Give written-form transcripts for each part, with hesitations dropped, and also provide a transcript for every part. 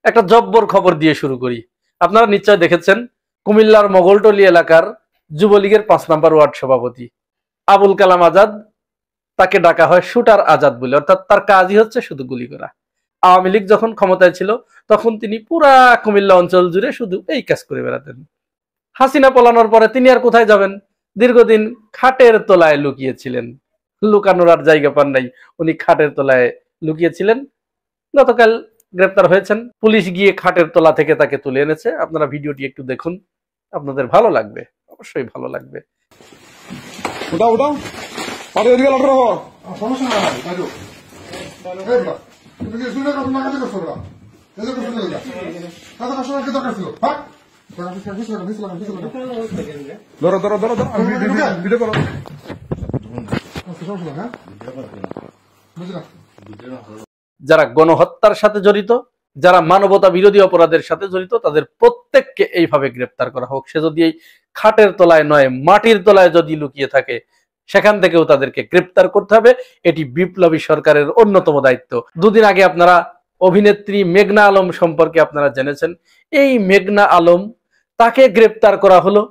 একটা জব্বর খবর দিয়ে শুরু করি। আপনারা নিশ্চয় দেখেছেন কুমিল্লার মোগলটলি এলাকার যুবলীগের 5 নম্বর ওয়ার্ড সভাপতি আবুল কালাম আজাদ, তাকে ডাকা হয় শুটার আজাদ বলে, অর্থাৎ তার কাজই হচ্ছে শুধু গুলি করা। আওয়ামী লীগ যখন ক্ষমতায় ছিল তখন তিনি পুরা কুমিল্লা অঞ্চল জুড়ে শুধু এই কাজ করে বেড়াতেন। হাসিনা পলানোর পরে তিনি আর কোথায় যাবেন? দীর্ঘদিন খাটের তলায় লুকিয়েছিলেন, লুকানোর আর জায়গা পান নাই, উনি খাটের তলায় লুকিয়েছিলেন। গতকাল গ্রেপ্তার হয়েছেন, পুলিশ গিয়ে খাটের তলা থেকে তাকে তুলে এনেছে। আপনারা ভিডিওটি একটু দেখুন, আপনাদের ভালো লাগবে, অবশ্যই ভালো লাগবে। উঠাও উঠাও, আরে এদিকে লড় রাখো, সমস্যা নাই বাইরো এই বড় তুমি কি শুনে কথা না কাজে করছো বড় এই যে শুনে গেল কাজে কষ্ট কি দরকার ছিল হ্যাঁ ধরো ধরো ধরো ধরো ভিডিও করো সমস্যা হ্যাঁ বুঝলা। যারা গণহত্যার সাথে জড়িত, যারা মানবতা বিরোধী অপরাধের সাথে জড়িত, তাদের প্রত্যেককে এইভাবে গ্রেপ্তার করা হোক। সে যদি এই খাটের তলায় নয়, মাটির তলায় যদি লুকিয়ে থাকে, সেখান থেকেও তাদেরকে গ্রেপ্তার করতে হবে। এটি বিপ্লবী সরকারের অন্যতম দায়িত্ব। দুদিন আগে আপনারা অভিনেত্রী মেঘনা আলম সম্পর্কে আপনারা জেনেছেন। এই মেঘনা আলম, তাকে গ্রেপ্তার করা হলো,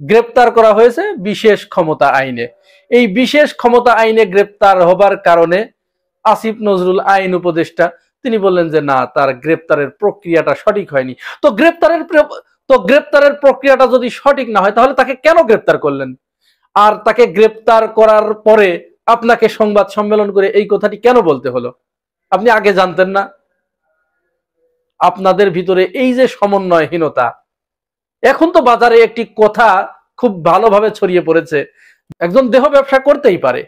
গ্রেপ্তার করা হয়েছে বিশেষ ক্ষমতা আইনে। এই বিশেষ ক্ষমতা আইনে গ্রেপ্তার হবার কারণে আসিফ নজরুল আইন উপদেষ্টা তিনি বললেন যে না, তার গ্রেপ্তারের প্রক্রিয়াটা সঠিক হয়নি। তো গ্রেপ্তারের প্রক্রিয়াটা যদি সঠিক না হয়, তাহলে তাকে কেন গ্রেপ্তার করলেন? আর তাকে গ্রেপ্তার করার পরে আপনাকে সংবাদ সম্মেলন করে এই কথাটি কেন বলতে হলো? আপনি আগে জানতেন না? আপনাদের ভিতরে এই যে সমন্বয়হীনতা, এখন তো বাজারে একটি কথা খুব ভালোভাবে ছড়িয়ে পড়েছে, একজন দেহ ব্যবসা করতেই পারে,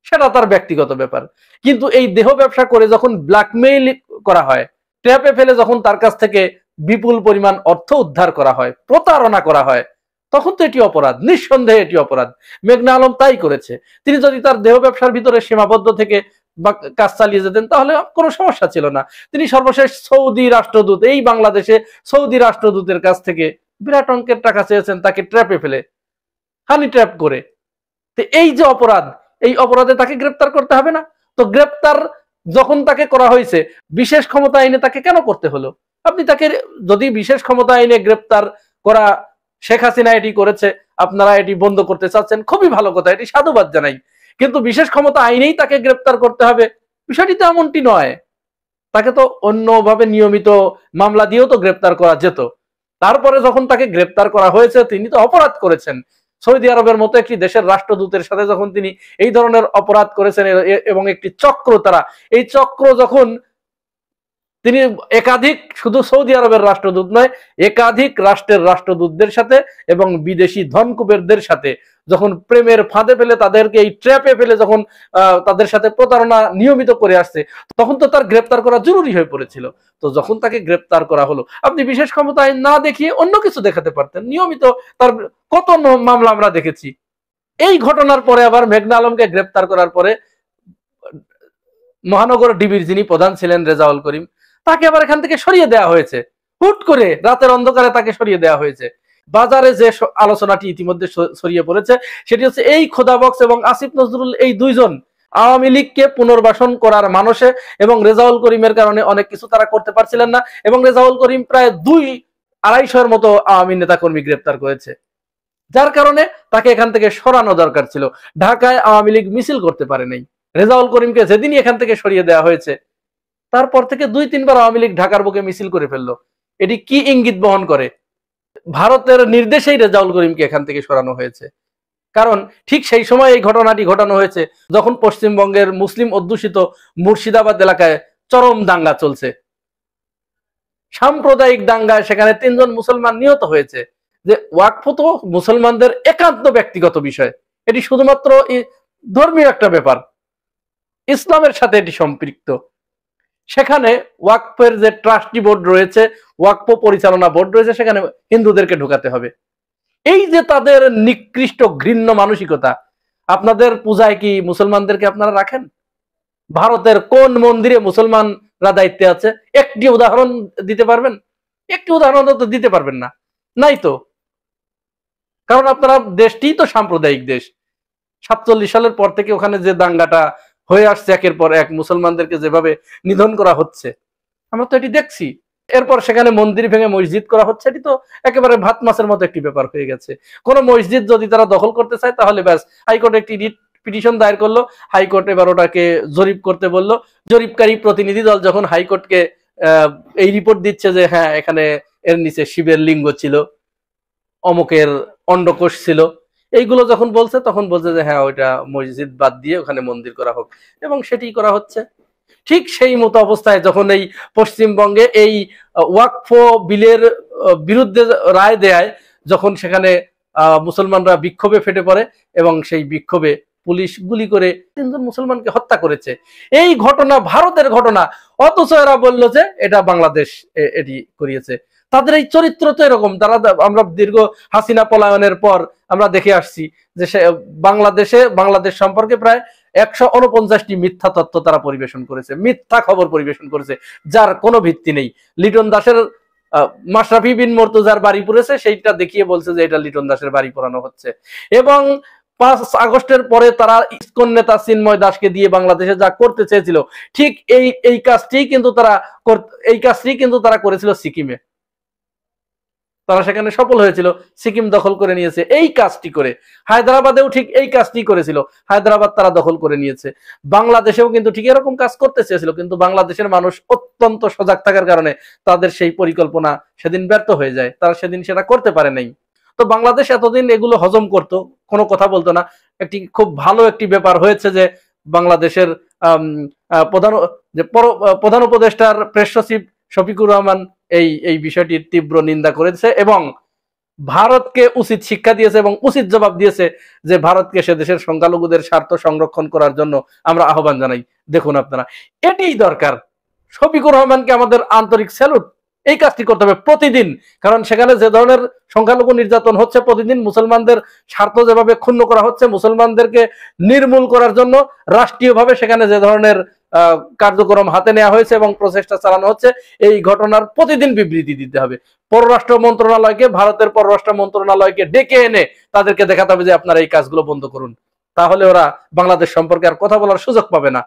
সেটা তার ব্যক্তিগত ব্যাপার, কিন্তু এই দেহ ব্যবসা করে যখন ব্ল্যাকমেইল করা হয়, ট্র্যাপে ফেলে যখন তার কাছ থেকে বিপুল পরিমাণ অর্থ উদ্ধার করা হয়, প্রতারণা করা হয়, তখন তো এটি অপরাধ, নিঃসন্দেহে এটি অপরাধ। মেঘনা আলম তাই করেছে। তিনি যদি তার দেহ ব্যবসার ভিতরে সীমাবদ্ধ থেকে কাজ চালিয়ে যেতেন তাহলে কোনো সমস্যা ছিল না। তিনি সর্বশেষ সৌদি রাষ্ট্রদূত, এই বাংলাদেশে সৌদি রাষ্ট্রদূতের কাছ থেকে বিরাট অঙ্কের টাকা চেয়েছেন, তাকে ট্র্যাপে ফেলে, হানি ট্র্যাপ করে। তো এই যে অপরাধ, এই অপরাধে তাকে গ্রেপ্তার করতে হবে না? তো গ্রেপ্তার যখন তাকে করা হয়েছে, বিশেষ ক্ষমতা আইনে তাকে কেন করতে হলো? আপনি তাকে যদি বিশেষ ক্ষমতা আইনে গ্রেপ্তার করা, শেখ হাসিনা এটি করেছে, আপনারা এটি বন্ধ করতে চাচ্ছেন, খুবই ভালো কথা, এটি সাধুবাদ জানাই। কিন্তু বিশেষ ক্ষমতা আইনেই তাকে গ্রেপ্তার করতে হবে, বিষয়টি তো এমনটি নয়। তাকে তো অন্যভাবে নিয়মিত মামলা দিয়েও তো গ্রেপ্তার করা যেত। তারপরে যখন তাকে গ্রেপ্তার করা হয়েছে, তিনি তো অপরাধ করেছেন। সৌদি আরবের মতো একটি দেশের রাষ্ট্রদূতের সাথে যখন তিনি এই ধরনের অপরাধ করেছেন এবং একটি চক্র, তারা এই চক্র যখন তিনি একাধিক, শুধু সৌদি আরবের রাষ্ট্রদূত নয়, একাধিক রাষ্ট্রের রাষ্ট্রদূতদের সাথে এবং বিদেশি ধনকুবেরদের সাথে যখন প্রেমের ফাঁদে ফেলে, তাদেরকে এই ট্র্যাপে ফেলে যখন তাদের সাথে প্রতারণা নিয়মিত করে আসছে, তখন তো তার গ্রেপ্তার করা জরুরি হয়ে পড়েছিল। তো যখন তাকে গ্রেপ্তার করা হলো, আপনি বিশেষ ক্ষমতা আইন না দেখিয়ে অন্য কিছু দেখাতে পারতেন। নিয়মিত তার কত মামলা আমরা দেখেছি। এই ঘটনার পরে আবার মেঘনা আলমকে গ্রেপ্তার করার পরে মহানগর ডিবির যিনি প্রধান ছিলেন রেজাউল করিম, তাকে আবার এখান থেকে সরিয়ে দেওয়া হয়েছে। হুট করে রাতের অন্ধকারে তাকে সরিয়ে দেওয়া হয়েছে। বাজারে যে আলোচনাটি ইতিমধ্যে ছড়িয়ে পড়েছে, সেটি হচ্ছে এই খোদাবক্স এবং আসিফ নজরুল, এই দুইজন আওয়ামী লীগকে পুনর্বাসন করার মানুষে, এবং রেজাউল করিমের কারণে অনেক কিছু তারা করতে পারছিলেন না, এবং রেজাউল করিম প্রায় 200-250 মতো আওয়ামী নেতাকর্মী গ্রেপ্তার করেছে, যার কারণে তাকে এখান থেকে সরানো দরকার ছিল। ঢাকায় আওয়ামী লীগ মিছিল করতে পারে নাই। রেজাউল করিমকে যেদিনই এখান থেকে সরিয়ে দেওয়া হয়েছে, তারপর থেকে 2-3 বার আওয়ামী লীগ ঢাকার বুকে মিছিল করে ফেললো। এটি কি ইঙ্গিত বহন করে? ভারতের নির্দেশেই রেজাউল করিমকে এখান থেকে সরানো হয়েছে। কারণ ঠিক সেই সময় এই ঘটনাটি ঘটানো হয়েছে যখন পশ্চিমবঙ্গের মুসলিম অধ্যুষিত মুর্শিদাবাদ এলাকায় চরম দাঙ্গা চলছে, সাম্প্রদায়িক দাঙ্গায় সেখানে 3 জন মুসলমান নিহত হয়েছে। যে ওয়াকফ তো মুসলমানদের একান্ত ব্যক্তিগত বিষয়, এটি শুধুমাত্র ধর্মীয় একটা ব্যাপার, ইসলামের সাথে এটি সম্পৃক্ত। সেখানে ওয়াকফের যে ট্রাস্টি বোর্ড রয়েছে, ওয়াকফ পরিচালনা বোর্ড রয়েছে, সেখানে হিন্দুদেরকে ঢোকাতে হবে। এই যে তাদের নিকৃষ্ট ঘৃণ্য মানসিকতা, আপনাদের পূজায় কি মুসলমানদেরকে আপনারা রাখেন? ভারতের কোন মন্দিরে মুসলমানরা দায়িত্বে আছে? একটি উদাহরণ দিতে পারবেন? একটি উদাহরণ তো দিতে পারবেন না, নাই তো। কারণ আপনারা দেশটিই তো সাম্প্রদায়িক দেশ। 47 সালের পর থেকে ওখানে যে দাঙ্গাটা হয়ে আসছে, একের পর এক মুসলমানদেরকে যেভাবে নিধন করা হচ্ছে, আমরা তো এটি দেখছি। এরপর সেখানে মন্দির ভেঙে মসজিদ করা হচ্ছে। এটি তো একেবারে ভাত মাছের মতো একটি ব্যাপার হয়ে গেছে। কোন মসজিদ যদি তারা দখল করতে চায় তাহলে ব্যাস হাইকোর্টে একটি রিট পিটিশন দায়ের করলো, হাইকোর্ট এবার ওটাকে জরিপ করতে বললো। জরিপকারী প্রতিনিধি দল যখন হাইকোর্টকে এই রিপোর্ট দিচ্ছে যে হ্যাঁ এখানে এর নিচে শিবের লিঙ্গ ছিল, অমুকের অন্ডকোষ ছিল, এইগুলো যখন বলছে তখন বলছে যে হ্যাঁ ওইটা মসজিদ বাদ দিয়ে ওখানে মন্দির করা হোক, এবং সেটি করা হচ্ছে। ঠিক সেই মতো অবস্থায় যখন এই পশ্চিমবঙ্গে এই ওয়াকফ বিলের বিরুদ্ধে রায় দেয়, যখন সেখানে মুসলমানরা বিক্ষোভে ফেটে পড়ে এবং সেই বিক্ষোভে পুলিশ গুলি করে 3 জন মুসলমানকে হত্যা করেছে। এই ঘটনা ভারতের ঘটনা, অথচ এরা বললো যে এটা বাংলাদেশ এটি করিয়েছে। তাদের এই চরিত্র তো এরকম। তারা, আমরা দীর্ঘ হাসিনা পলায়নের পর আমরা দেখে আসছি যে বাংলাদেশ সম্পর্কে প্রায় 149টি মিথ্যা তথ্য তারা পরিবেশন করেছে, মিথ্যা খবর পরিবেশন করেছে, যার কোনো ভিত্তি নেই। লিটন দাসের মাশরাফি বিন মর্তুজার বাড়ি পুড়েছে, সেইটা দেখিয়ে বলছে যে এটা লিটন দাসের বাড়ি পোড়ানো হচ্ছে। এবং 5 আগস্টের পরে তারা ইসকন নেতা চিন্ময় দাসকে দিয়ে বাংলাদেশে যা করতে চেয়েছিল, ঠিক এই কাজটি কিন্তু তারা করেছিল সিকিমে। তারা সেখানে সফল হয়েছিল, সিকিম দখল করে নিয়েছে এই কাজটি করে। হায়দ্রাবাদেও ঠিক এই কাজটি করেছিল, হায়দ্রাবাদ তারা দখল করে নিয়েছে। বাংলাদেশেও কিন্তু ঠিক এরকম কাজ করতে চেয়েছিল, কিন্তু বাংলাদেশের মানুষ অত্যন্ত সজাগ থাকার কারণে তাদের সেই পরিকল্পনা সেদিন ব্যর্থ হয়ে যায়, তারা সেদিন সেটা করতে পারে নাই। তো বাংলাদেশ এতদিন এগুলো হজম করতো, কোনো কথা বলতো না। একটি খুব ভালো একটি ব্যাপার হয়েছে যে বাংলাদেশের প্রধান উপদেষ্টার প্রেস সচিব শফিকুর রহমান এই বিষয়টির তীব্র নিন্দা করেছে এবং ভারতকে উচিত শিক্ষা দিয়েছে এবং উচিত জবাব দিয়েছে যে ভারতকে সে দেশের সংখ্যালঘুদের স্বার্থ সংরক্ষণ করার জন্য আমরা আহ্বান জানাই। দেখুন আপনারা, এটিই দরকার। শফিকুর রহমানকে আমাদের আন্তরিক স্যালুট। এই কাজটি করতে হবে প্রতিদিন, কারণ সেখানে যে ধরনের সংখ্যালঘু নির্যাতন হচ্ছে প্রতিদিন, মুসলমানদের স্বার্থ যেভাবে ক্ষুণ্ণ করা হচ্ছে, মুসলমানদেরকে নির্মূল করার জন্য রাষ্ট্রীয়ভাবে সেখানে যে ধরনের কার্যক্রম হাতে নেওয়া হয়েছে এবং প্রচেষ্টা চালানো হচ্ছে, এই ঘটনার প্রতিদিন বিবৃতি দিতে হবে। পররাষ্ট্র মন্ত্রণালয়কে, ভারতের পররাষ্ট্র মন্ত্রণালয়কে ডেকে এনে তাদেরকে দেখাতে হবে যে আপনারা এই কাজগুলো বন্ধ করুন, তাহলে ওরা বাংলাদেশ সম্পর্কে আর কথা বলার সুযোগ পাবে না।